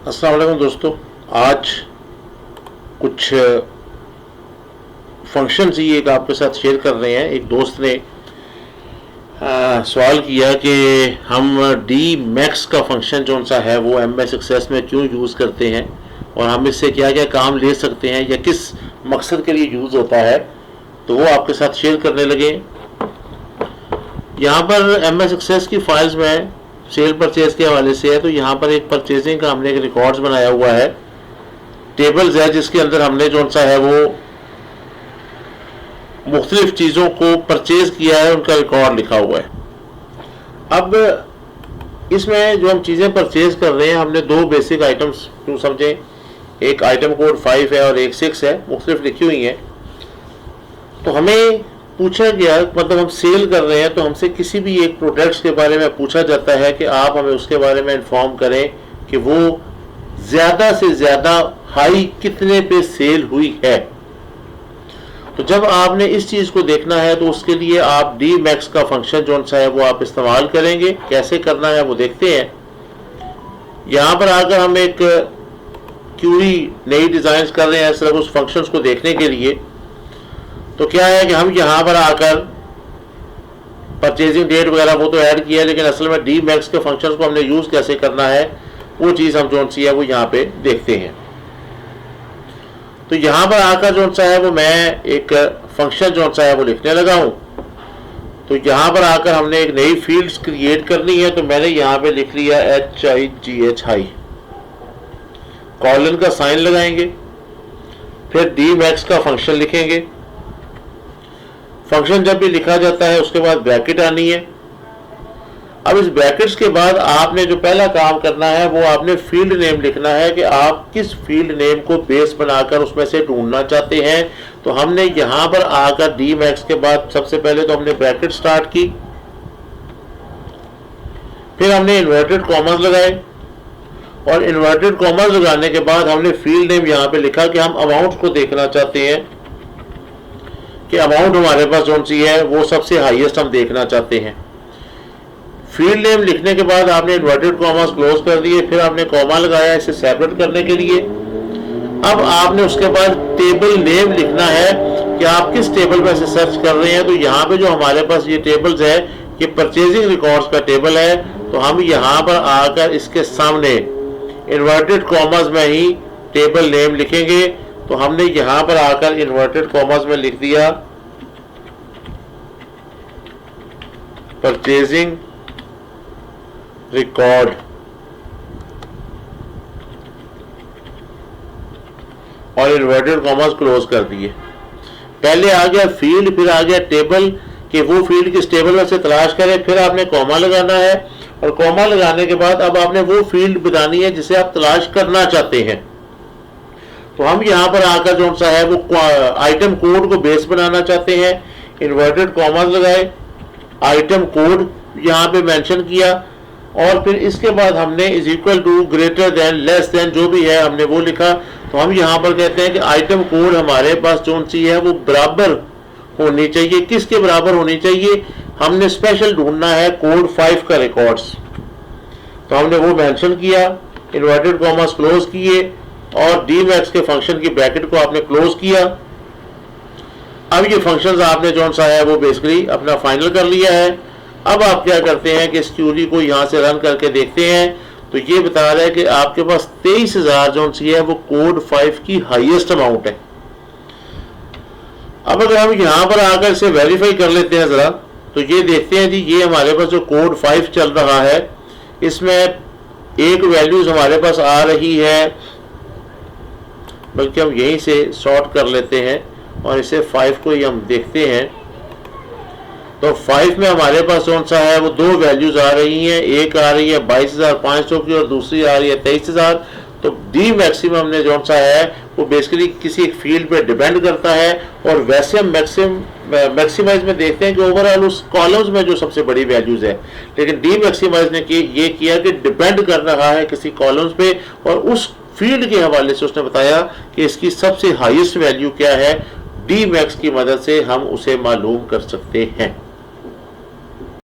अस्सलाम वालेकुम दोस्तों, आज कुछ फंक्शन ही एक आपके साथ शेयर कर रहे हैं। एक दोस्त ने सवाल किया कि हम डी मैक्स का फंक्शन जो सा है वो एम एस एक्सेस में क्यों यूज़ करते हैं और हम इससे क्या क्या काम ले सकते हैं या किस मकसद के लिए यूज़ होता है, तो वो आपके साथ शेयर करने लगे। यहाँ पर एम एस एक्सेस की फाइल्स में सेल परचेज के हवाले से है, तो यहाँ पर एक परचेजिंग का हमने एक रिकॉर्ड्स बनाया हुआ है, टेबल्स है जिसके अंदर हमने जो सा है वो मुख्तलिफ चीज़ों को परचेज किया है, उनका रिकॉर्ड लिखा हुआ है। अब इसमें जो हम चीज़ें परचेज कर रहे हैं, हमने दो बेसिक आइटम्स क्यों समझें, एक आइटम कोड 5 है और एक 6 है, मुख्तलिफ लिखी हुई हैं। तो हमें पूछा गया, मतलब हम सेल कर रहे हैं तो हमसे किसी भी एक प्रोडक्ट्स के बारे में पूछा जाता है कि आप हमें उसके बारे में इन्फॉर्म करें कि वो ज़्यादा से ज़्यादा हाई कितने पे सेल हुई है। तो जब आपने इस चीज़ को देखना है तो उसके लिए आप डी मैक्स का फंक्शन जो सा है वो आप इस्तेमाल करेंगे। कैसे करना है वो देखते हैं। यहाँ पर आकर हम एक क्यूरी नई डिज़ाइन कर रहे हैं सिर्फ उस फंक्शंस को देखने के लिए। तो क्या है कि हम यहाँ पर आकर परचेजिंग डेट वगैरह वो तो ऐड किया है, लेकिन असल में डी मैक्स के फंक्शंस को हमने यूज़ कैसे करना है वो चीज़ हम जो सी है वो यहाँ पे देखते हैं। तो यहाँ पर आकर जो सा है वो मैं एक फंक्शन जो सा है वो लिखने लगा हूँ। तो यहाँ पर आकर हमने एक नई फील्ड्स क्रिएट करनी है, तो मैंने यहाँ पे लिख लिया HIGH, कॉलन का साइन लगाएंगे, फिर डी मैक्स का फंक्शन लिखेंगे। फंक्शन जब भी लिखा जाता है उसके बाद ब्रैकेट आनी है। अब इस ब्रैकेट्स के बाद आपने जो पहला काम करना है वो आपने फील्ड नेम लिखना है कि आप किस फील्ड नेम को बेस बनाकर उसमें से ढूंढना चाहते हैं। तो हमने यहाँ पर आकर डी मैक्स के बाद सबसे पहले तो हमने ब्रैकेट स्टार्ट की, फिर हमने इन्वर्टेड कॉमर्स लगाए और इन्वर्टेड कॉमर्स लगाने के बाद हमने फील्ड नेम यहाँ पे लिखा कि हम अमाउंट को देखना चाहते हैं कि अमाउंट हमारे पास कौन सी है वो सबसे हाईएस्ट हम देखना चाहते हैं। फील्ड नेम लिखने के बाद आपने इन्वर्टेड कॉमर्स क्लोज कर दिए, फिर आपने कॉमा लगाया इसे सेपरेट करने के लिए। अब आपने उसके बाद टेबल नेम लिखना है कि आप किस टेबल में से सर्च कर रहे हैं। तो यहाँ पे जो हमारे पास ये टेबल्स है ये परचेजिंग रिकॉर्ड्स का टेबल है, तो हम यहाँ पर आकर इसके सामने इन्वर्टेड कॉमर्स में ही टेबल नेम लिखेंगे। तो हमने यहाँ पर आकर इन्वर्टेड कॉमर्स में लिख दिया परचेजिंग रिकॉर्ड और इन्वर्टेड कॉमर्स क्लोज कर दिए। पहले आ गया फील्ड, फिर आ गया टेबल कि वो फील्ड किस टेबल में से तलाश करें, फिर आपने कॉमा लगाना है और कॉमा लगाने के बाद अब आपने वो फील्ड बतानी है जिसे आप तलाश करना चाहते हैं। तो हम यहाँ पर आकर जो सा है वो आइटम कोड को बेस बनाना चाहते हैं, इन्वर्टेड कॉमर्स लगाए, आइटम कोड यहाँ पे मेंशन किया और फिर इसके बाद हमने is equal to, greater than, less than जो भी है हमने वो लिखा। तो हम यहाँ पर कहते हैं कि आइटम कोड हमारे पास जो सी है वो बराबर होनी चाहिए। किसके बराबर होनी चाहिए, हमने स्पेशल ढूंढना है कोड 5 का रिकॉर्ड्स। तो हमने वो मेंशन किया, इन्वर्टेड कॉमर्स क्लोज किए और डी मैक्स के फंक्शन की ब्रैकेट को आपने क्लोज किया। अब ये फंक्शंस आपने जो सा है वो बेसिकली अपना फाइनल कर लिया है। अब आप क्या करते हैं कि इस क्यूरी को यहाँ से रन करके देखते हैं, तो ये बता रहा है कि आपके पास 23,000 जो सी है वो कोड 5 की हाईएस्ट अमाउंट है। अब अगर हम यहाँ पर आकर इसे वेरीफाई कर लेते हैं ज़रा, तो ये देखते हैं जी ये हमारे पास जो कोड 5 चल रहा है इसमें एक वैल्यूज हमारे पास आ रही है, बल्कि हम यहीं से सॉर्ट कर लेते हैं और इसे 5 को ही हम देखते हैं। तो 5 में हमारे पास कौन सा है वो दो वैल्यूज आ रही हैं, एक आ रही है 22,500 की और दूसरी आ रही है 23,000। तो डी मैक्सिमम ने जो सा है वो बेसिकली किसी एक फील्ड पे डिपेंड करता है और वैसे हम मैक्सिमाइज में देखते हैं कि ओवरऑल उस कॉलम्स में जो सबसे बड़ी वैल्यूज है, लेकिन डी मैक्सिमाइज ने ये किया कि डिपेंड कर रहा है किसी कॉलम्स पे और उस फील्ड के हवाले से उसने बताया कि इसकी सबसे हाईएस्ट वैल्यू क्या है। डी मैक्स की मदद से हम उसे मालूम कर सकते हैं।